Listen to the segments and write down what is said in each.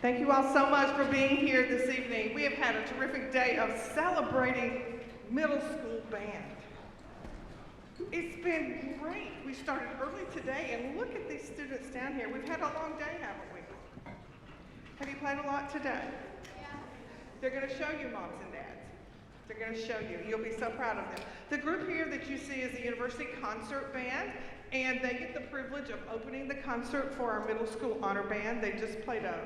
Thank you all so much for being here this evening. We have had a terrific day of celebrating middle school band. It's been great. We started early today, and look at these students down here. We've had a long day, haven't we? Have you played a lot today? Yeah. They're going to show you, moms and dads. They're going to show you. You'll be so proud of them. The group here that you see is the University Concert Band, and they get the privilege of opening the concert for our middle school honor band. They just played a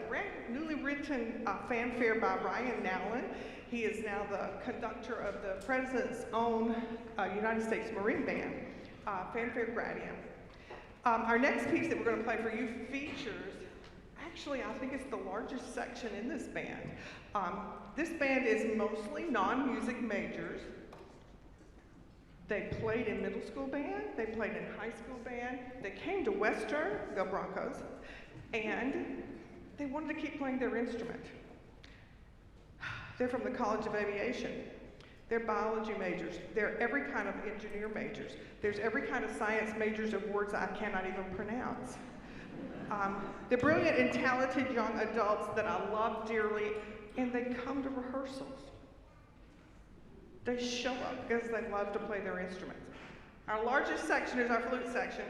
newly written fanfare by Ryan Nowlin. He is now the conductor of the President's own United States Marine Band, Fanfare Gradium. Our next piece that we're going to play for you features, actually, I think it's the largest section in this band. This band is mostly non-music majors. They played in middle school band, they played in high school band, they came to Western, go Broncos, and they wanted to keep playing their instrument. They're from the College of Aviation. They're biology majors. They're every kind of engineer majors. There's every kind of science majors of words I cannot even pronounce. They're brilliant and talented young adults that I love dearly, and they come to rehearsals. They show up because they love to play their instruments. Our largest section is our flute section,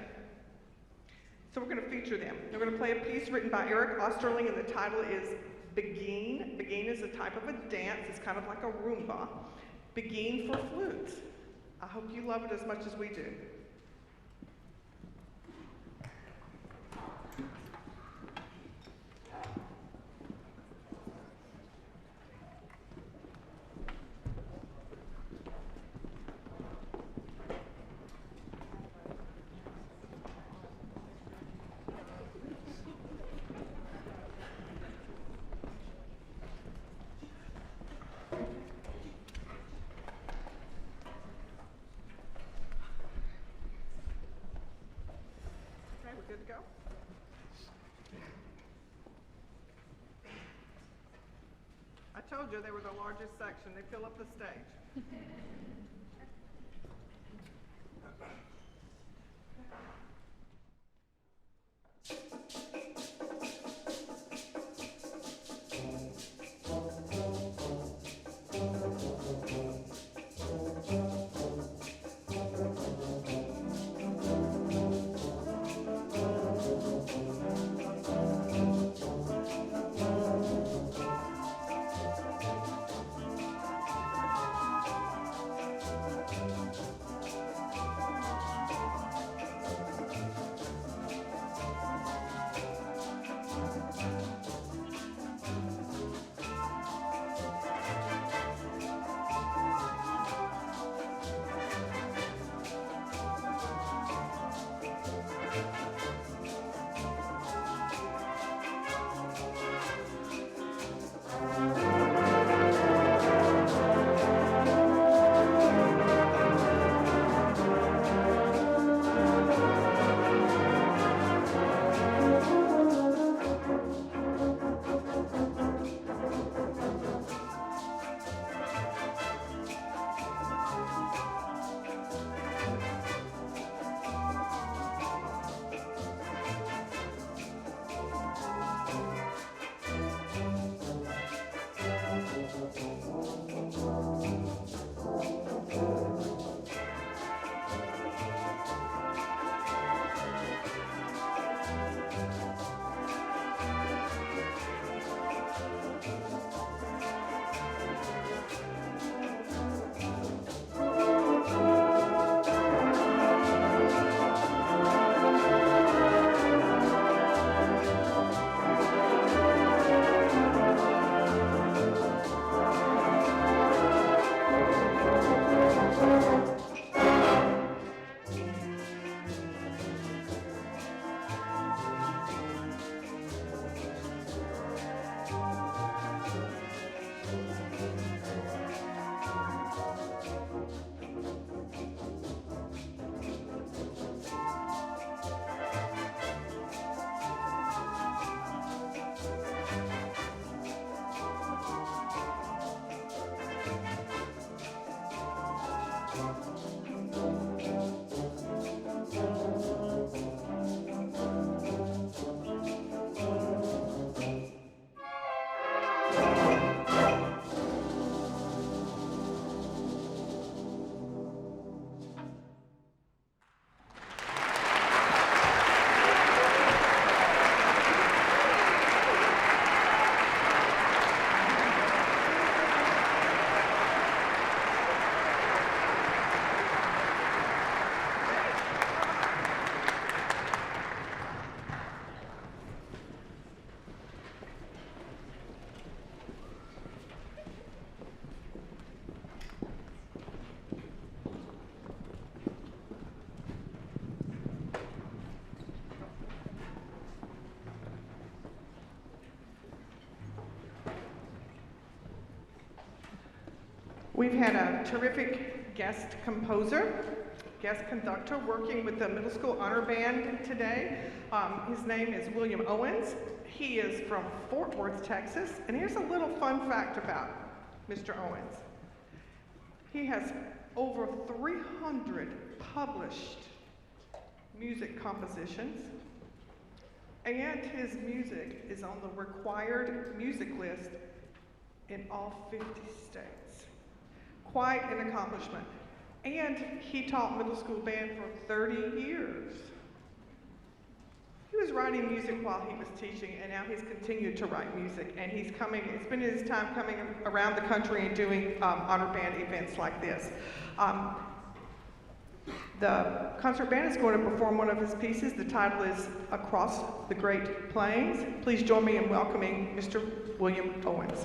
so we're going to feature them. They're going to play a piece written by Eric Osterling, and the title is Begin. Begin is a type of a dance. It's kind of like a Roomba. Begin for flutes. I hope you love it as much as we do. Good to go? I told you they were the largest section. They fill up the stage. We've had a terrific guest composer, guest conductor working with the middle school honor band today. His name is William Owens. He is from Fort Worth, Texas. And here's a little fun fact about Mr. Owens. He has over 300 published music compositions, and his music is on the required music list in all 50 states. Quite an accomplishment. And he taught middle school band for 30 years. He was writing music while he was teaching, and now he's continued to write music. And he's spending his time coming around the country and doing honor band events like this. The concert band is going to perform one of his pieces. The title is Across the Great Plains. Please join me in welcoming Mr. William Owens.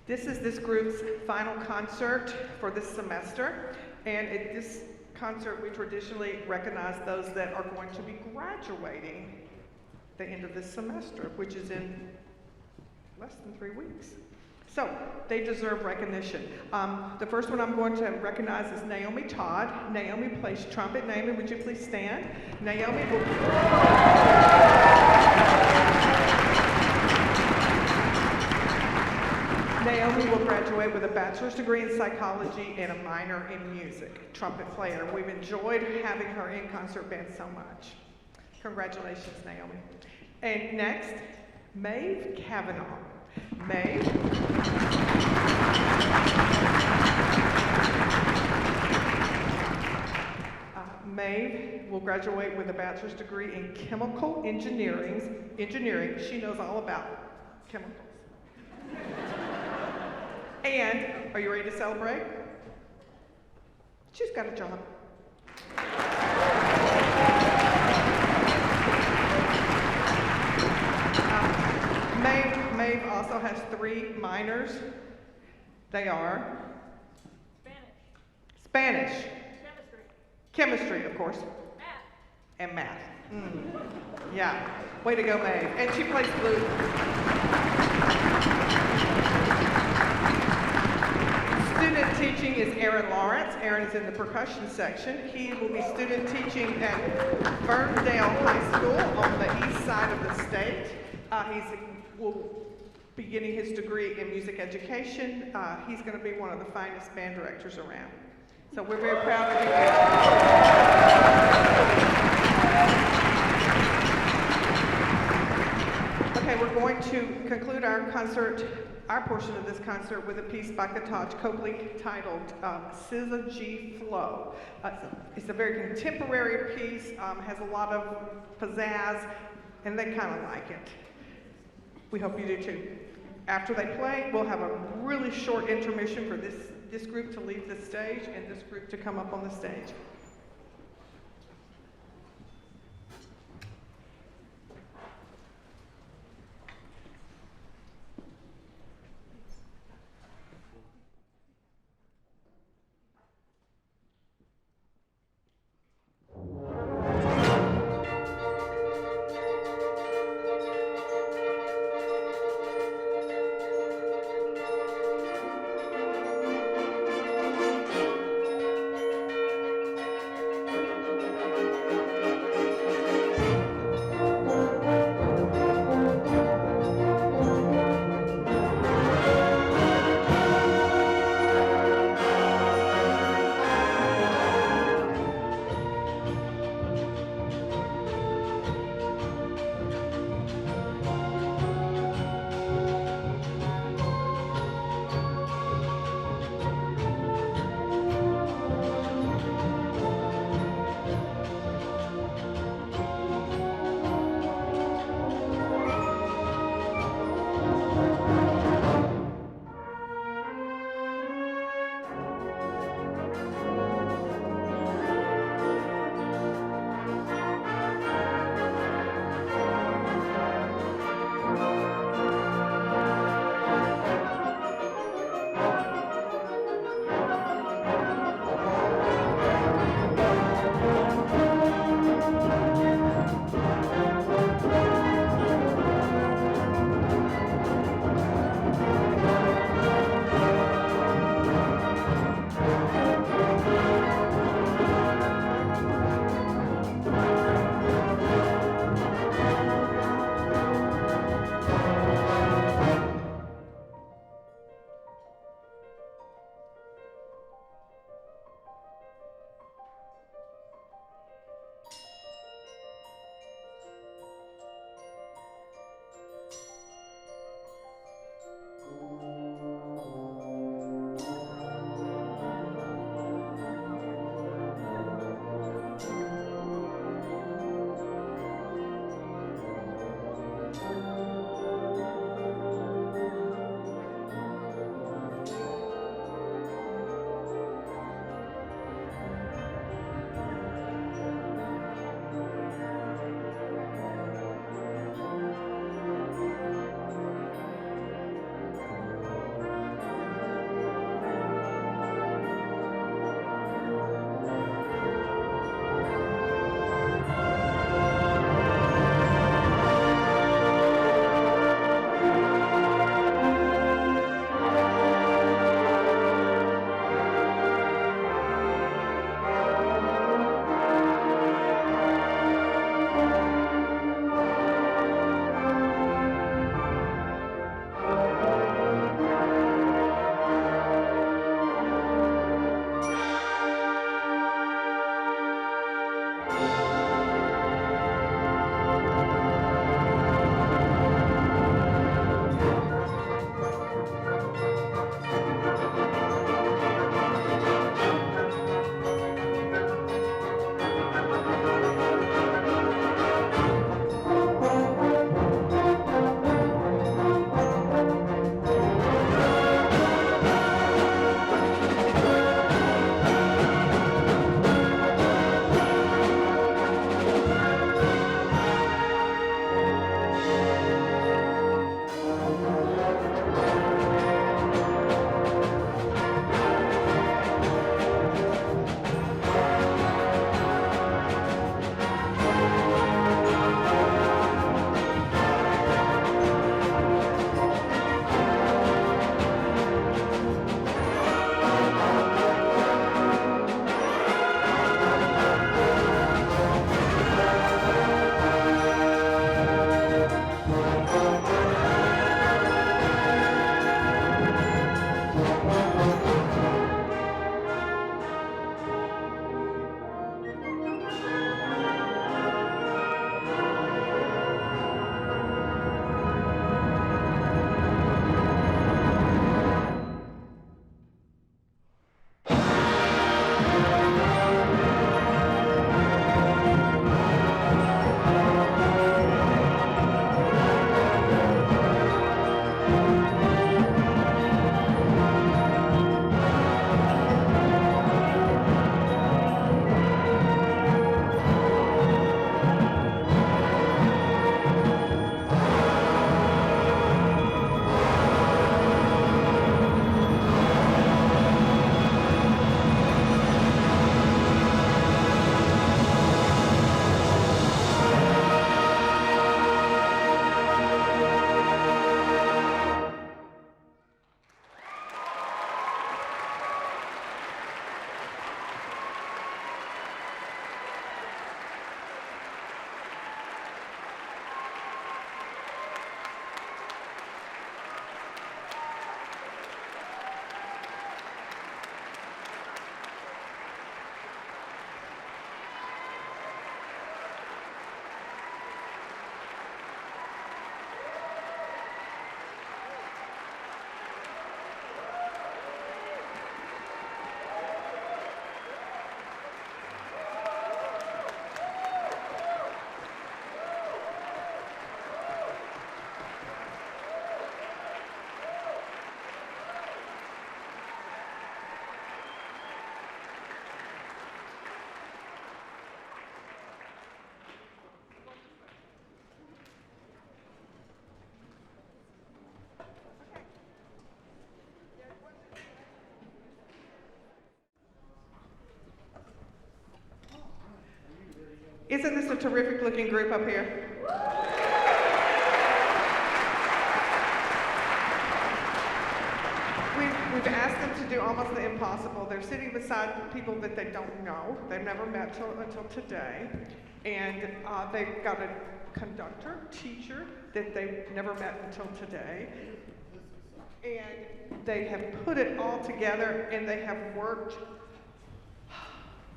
This is this group's final concert for this semester, and at this concert we traditionally recognize those that are going to be graduating the end of this semester, which is in less than 3 weeks. So they deserve recognition. The first one I'm going to recognize is Naomi Todd. Naomi plays trumpet. Naomi, would you please stand? Naomi will graduate with a bachelor's degree in psychology and a minor in music, trumpet player. We've enjoyed having her in concert band so much. Congratulations, Naomi. And next, Maeve Kavanaugh. Maeve will graduate with a bachelor's degree in chemical engineering. She knows all about chemicals. And, are you ready to celebrate? She's got a job. Maeve also has 3 minors. They are? Spanish. Chemistry, of course. Math. And math. Yeah. Way to go, Maeve. And she plays flute. Student teaching is Aaron Lawrence. Aaron is in the percussion section. He will be student teaching at Ferndale High School on the east side of the state. Will be getting his degree in music education. He's going to be one of the finest band directors around. So we're very proud of you. Okay, we're going to conclude our portion of this concert with a piece by Kataj Copley titled SZA G Flow. It's a very contemporary piece, has a lot of pizzazz, and they kind of like it. We hope you do too. After they play, we'll have a really short intermission for this group to leave the stage and this group to come up on the stage. Isn't this a terrific looking group up here? We've asked them to do almost the impossible. They're sitting beside people that they don't know. They've never met until today. And they've got a conductor, teacher that they've never met until today. And they have put it all together, and they have worked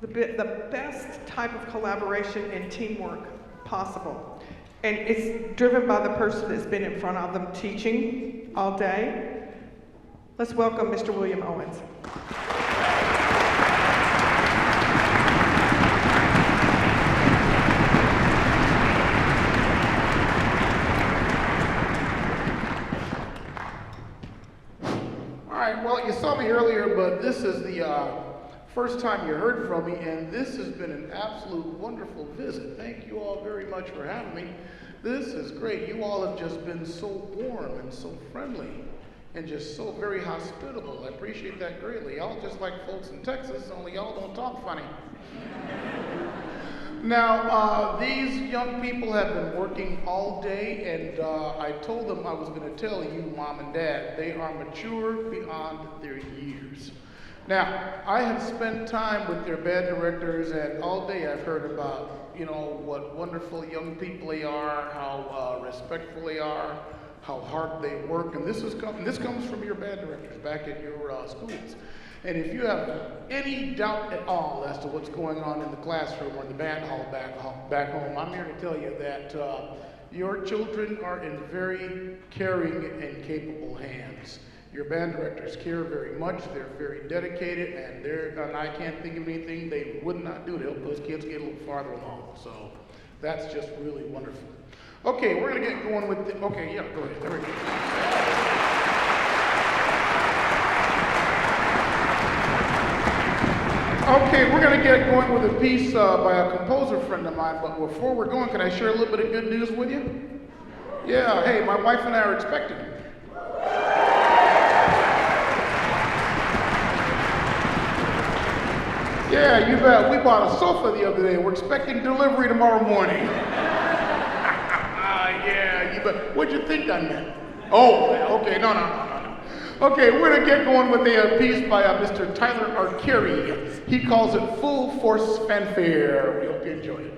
the best type of collaboration and teamwork possible. And it's driven by the person that's been in front of them teaching all day. Let's welcome Mr. William Owens. All right, well, you saw me earlier, but this is the first time you heard from me, and this has been an absolute wonderful visit. Thank you all very much for having me. This is great. You all have just been so warm and so friendly and just so very hospitable. I appreciate that greatly. Y'all just like folks in Texas, only y'all don't talk funny. Now, these young people have been working all day, and I told them I was going to tell you, Mom and Dad, they are mature beyond their years. Now, I have spent time with their band directors, and all day I've heard about, you know, what wonderful young people they are, how respectful they are, how hard they work, and this comes from your band directors back at your schools. And if you have any doubt at all as to what's going on in the classroom or in the band hall back home, I'm here to tell you that your children are in very caring and capable hands. Your band directors care very much, they're very dedicated, and I can't think of anything they would not do to help those kids get a little farther along. So that's just really wonderful. Okay, we're gonna get going with okay, yeah, go ahead, there we go. Okay, we're going to get going with a piece by a composer friend of mine, but before we're going, can I share a little bit of good news with you? Yeah, hey, my wife and I are expecting. Yeah, you bet. We bought a sofa the other day. We're expecting delivery tomorrow morning. Yeah, you bet. What'd you think I meant? Oh, okay, no. Okay, we're gonna get going with a piece by Mr. Tyler Arcari. He calls it Full Force Fanfare. We hope you enjoy it.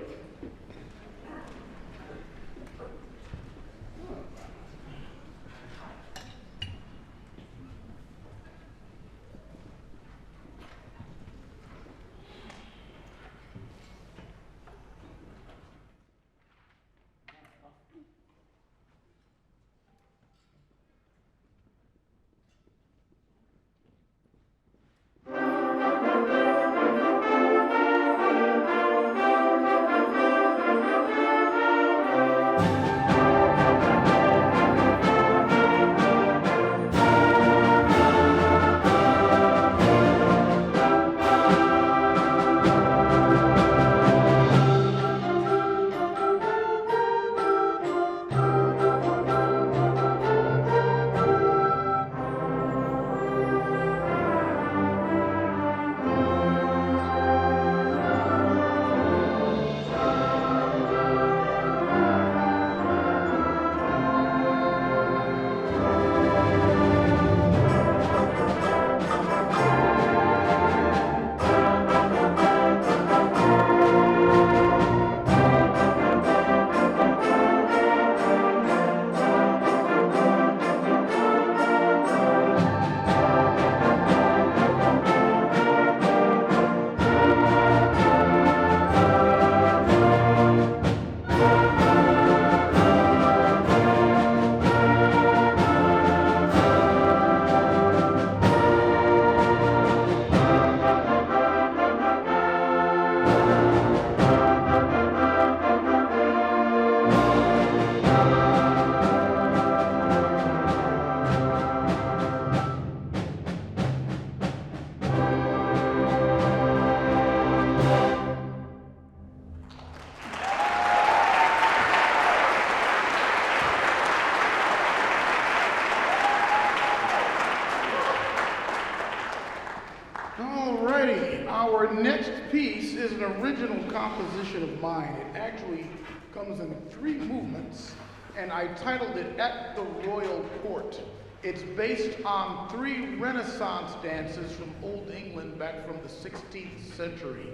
an original composition of mine. It actually comes in 3 movements, and I titled it At the Royal Court. It's based on 3 Renaissance dances from Old England back from the 16th century.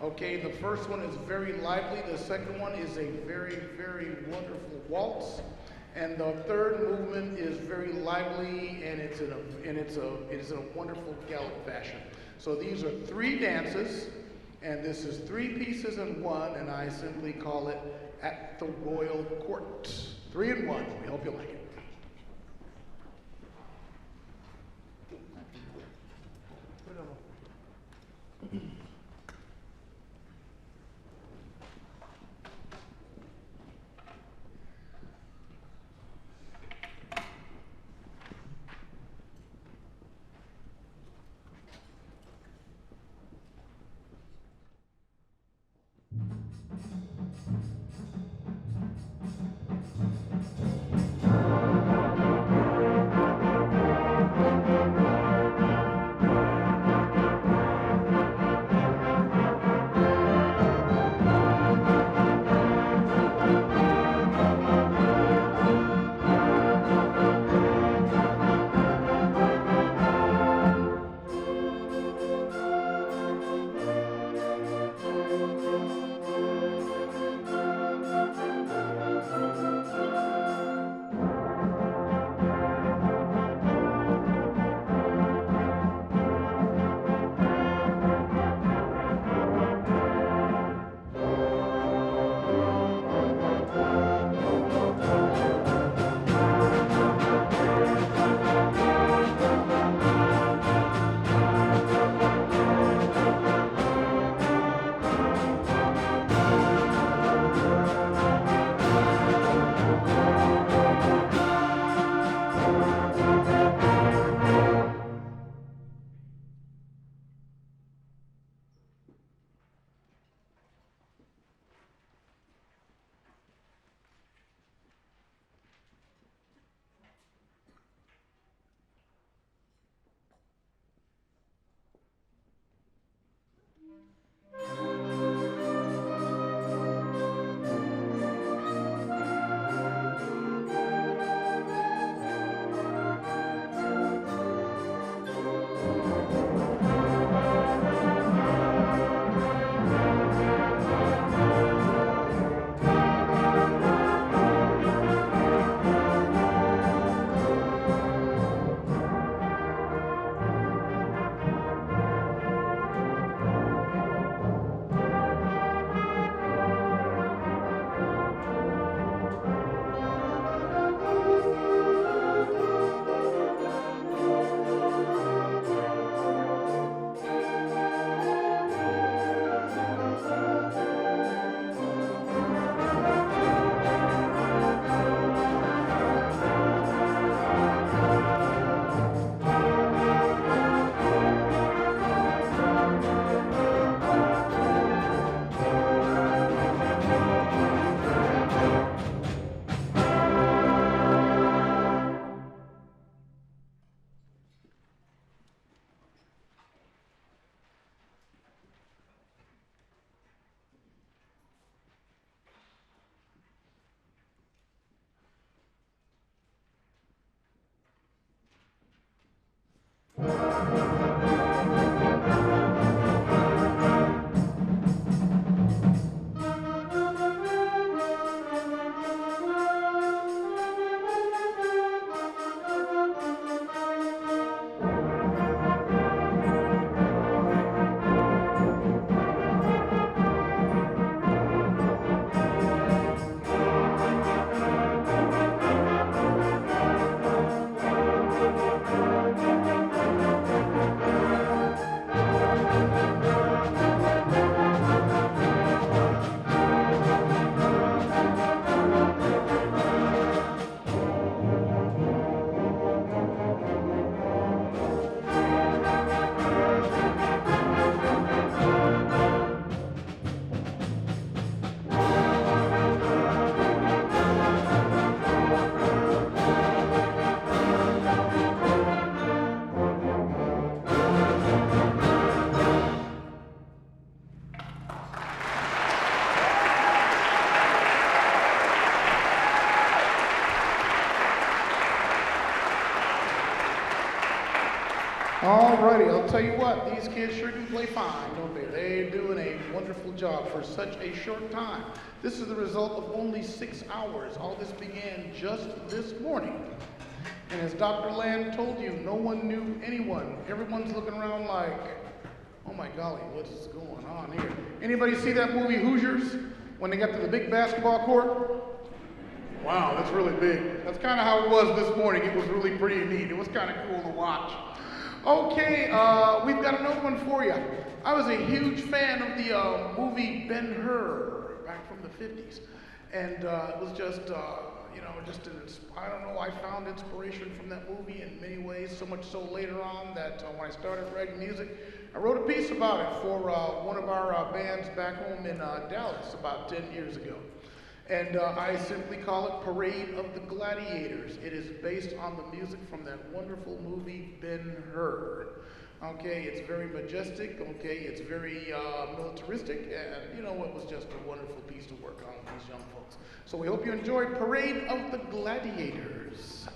Okay, the first one is very lively. The second one is a very, very wonderful waltz. And the third movement is very lively, and it's in a wonderful gallant fashion. So these are 3 dances, and this is 3 pieces in 1, and I simply call it At the Royal Court. 3 in 1. We hope you like it. Alrighty, I'll tell you what, these kids sure do play fine, don't they? They're doing a wonderful job for such a short time. This is the result of only 6 hours. All this began just this morning. And as Dr. Land told you, no one knew anyone. Everyone's looking around like, oh my golly, what's going on here? Anybody see that movie Hoosiers? When they got to the big basketball court? Wow, that's really big. That's kind of how it was this morning. It was really pretty neat. It was kind of cool to watch. Okay, we've got another one for you. I was a huge fan of the movie Ben-Hur back from the 50s. And it was just, I don't know, I found inspiration from that movie in many ways, so much so later on that when I started writing music, I wrote a piece about it for one of our bands back home in Dallas about 10 years ago. And I simply call it Parade of the Gladiators. It is based on the music from that wonderful movie Ben-Hur. Okay, it's very majestic, okay, it's very militaristic, and you know, it was just a wonderful piece to work on with these young folks. So we hope you enjoy Parade of the Gladiators.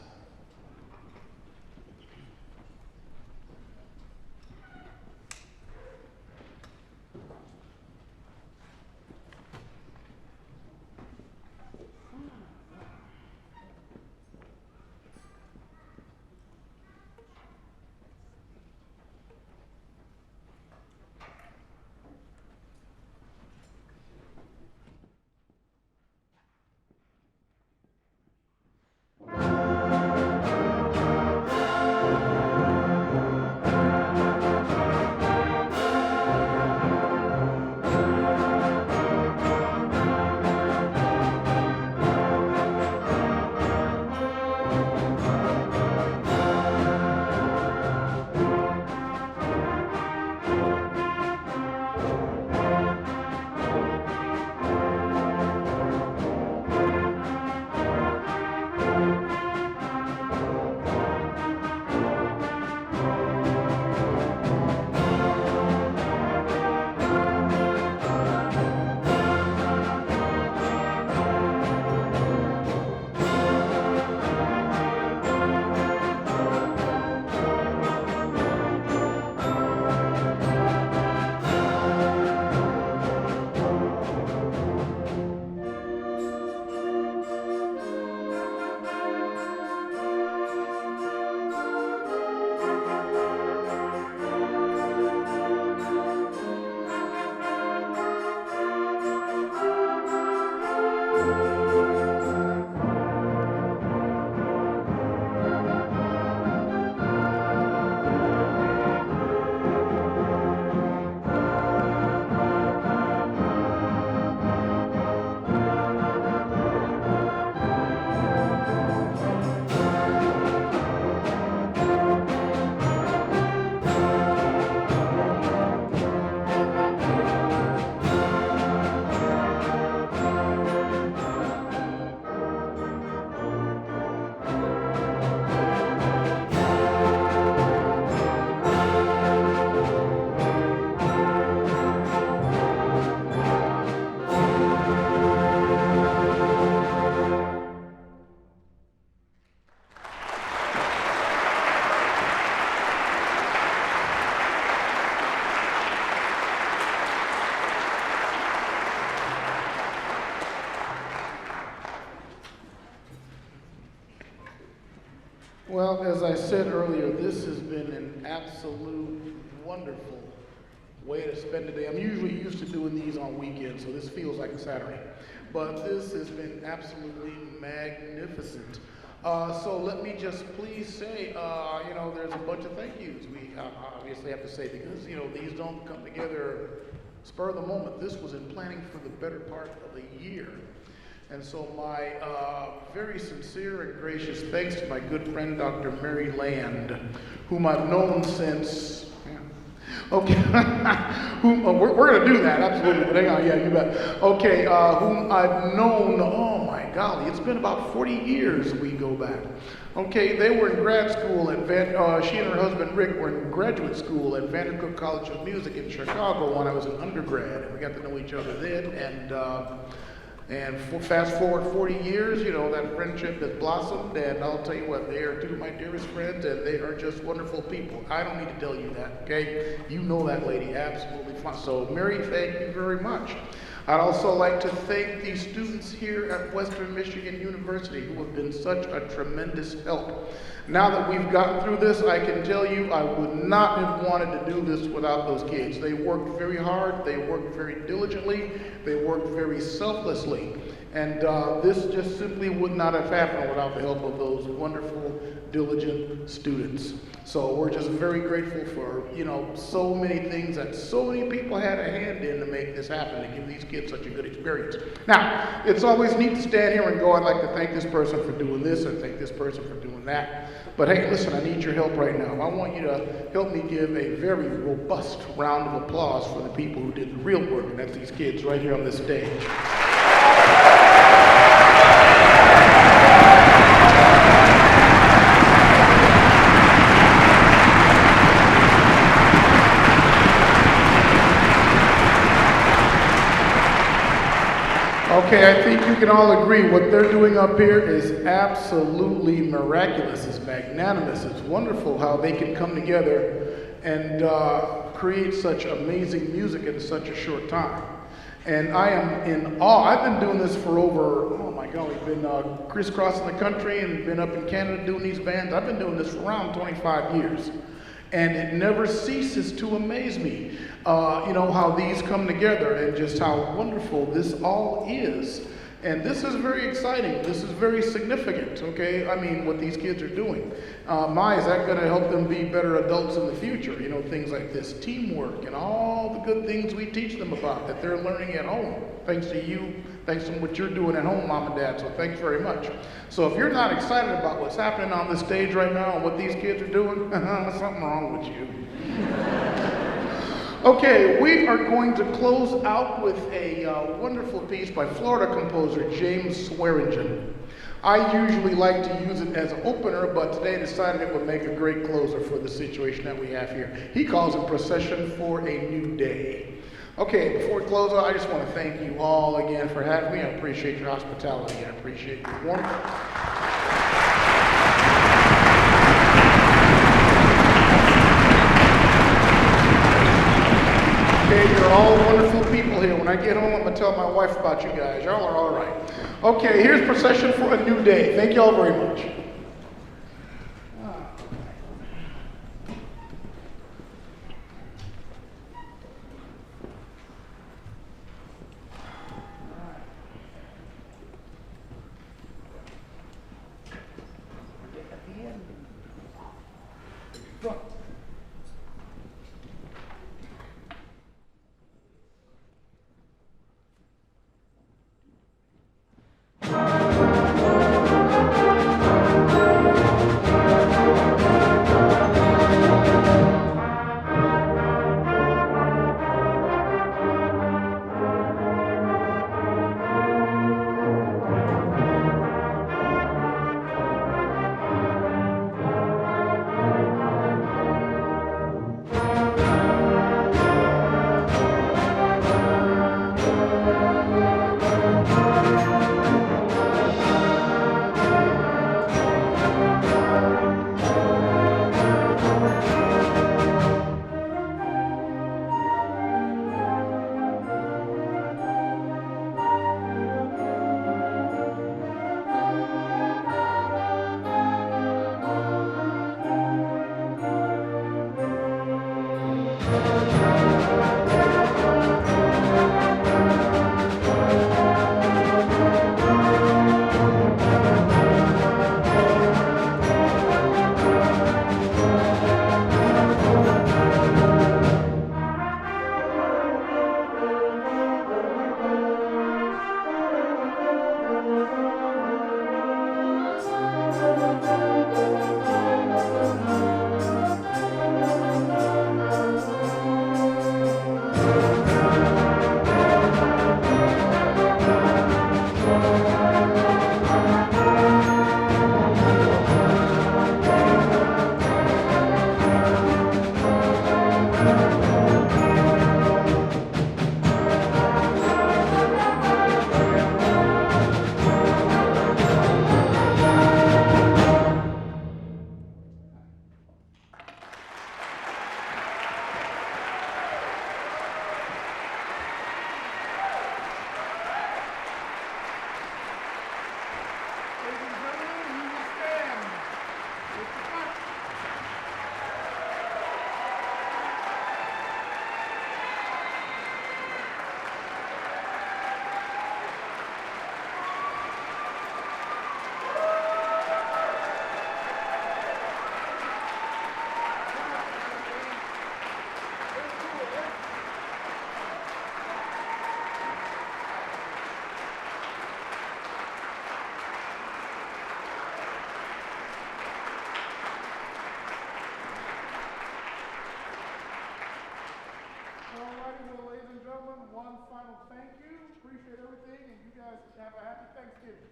Well, as I said earlier, this has been an absolute wonderful way to spend the day. I'm usually used to doing these on weekends, so this feels like a Saturday. But this has been absolutely magnificent. So let me just please say, there's a bunch of thank yous we obviously have to say because, these don't come together spur of the moment. This was in planning for the better part of a year. And so my very sincere and gracious thanks to my good friend, Dr. Mary Land, whom I've known since, okay, we're going to do that, absolutely, but hang on, yeah, you bet. Okay, whom I've known, oh my golly, it's been about 40 years we go back. Okay, they were in grad school at she and her husband Rick were in graduate school at Vandercook College of Music in Chicago when I was an undergrad, and we got to know each other then, And fast forward 40 years, you know, that friendship has blossomed, and I'll tell you what, they are two of my dearest friends, and they are just wonderful people. I don't need to tell you that, okay? You know that lady absolutely fine. So, Mary, thank you very much. I'd also like to thank the students here at Western Michigan University who have been such a tremendous help. Now that we've gotten through this, I can tell you I would not have wanted to do this without those kids. They worked very hard, they worked very diligently, they worked very selflessly. And this just simply would not have happened without the help of those wonderful, diligent students. So we're just very grateful for, you know, so many things that so many people had a hand in to make this happen, to give these kids such a good experience. Now, it's always neat to stand here and go, I'd like to thank this person for doing this, and thank this person for doing that. But hey, listen, I need your help right now. I want you to help me give a very robust round of applause for the people who did the real work, and that's these kids right here on this stage. Okay, I think you can all agree what they're doing up here is absolutely miraculous. It's magnanimous. It's wonderful how they can come together and create such amazing music in such a short time. And I am in awe. I've been doing this for over, oh my God, we've been crisscrossing the country and been up in Canada doing these bands. I've been doing this for around 25 years. And it never ceases to amaze me, you know, how these come together and just how wonderful this all is. And this is very exciting. This is very significant, okay? I mean, what these kids are doing. Is that going to help them be better adults in the future? You know, things like this, teamwork, and all the good things we teach them about that they're learning at home. Thanks to you, thanks to what you're doing at home, Mom and Dad, so thanks very much. So if you're not excited about what's happening on this stage right now and what these kids are doing, there's something wrong with you. Okay, we are going to close out with a wonderful piece by Florida composer James Swearingen. I usually like to use it as an opener, but today I decided it would make a great closer for the situation that we have here. He calls it Procession for a New Day. Okay, before we close out, I just want to thank you all again for having me. I appreciate your hospitality. I appreciate your warmth. Okay, you're all wonderful people here. When I get home, I'm going to tell my wife about you guys. Y'all are all right. Okay, here's Procession for a New Day. Thank y'all very much.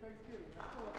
Thanksgiving. That's cool.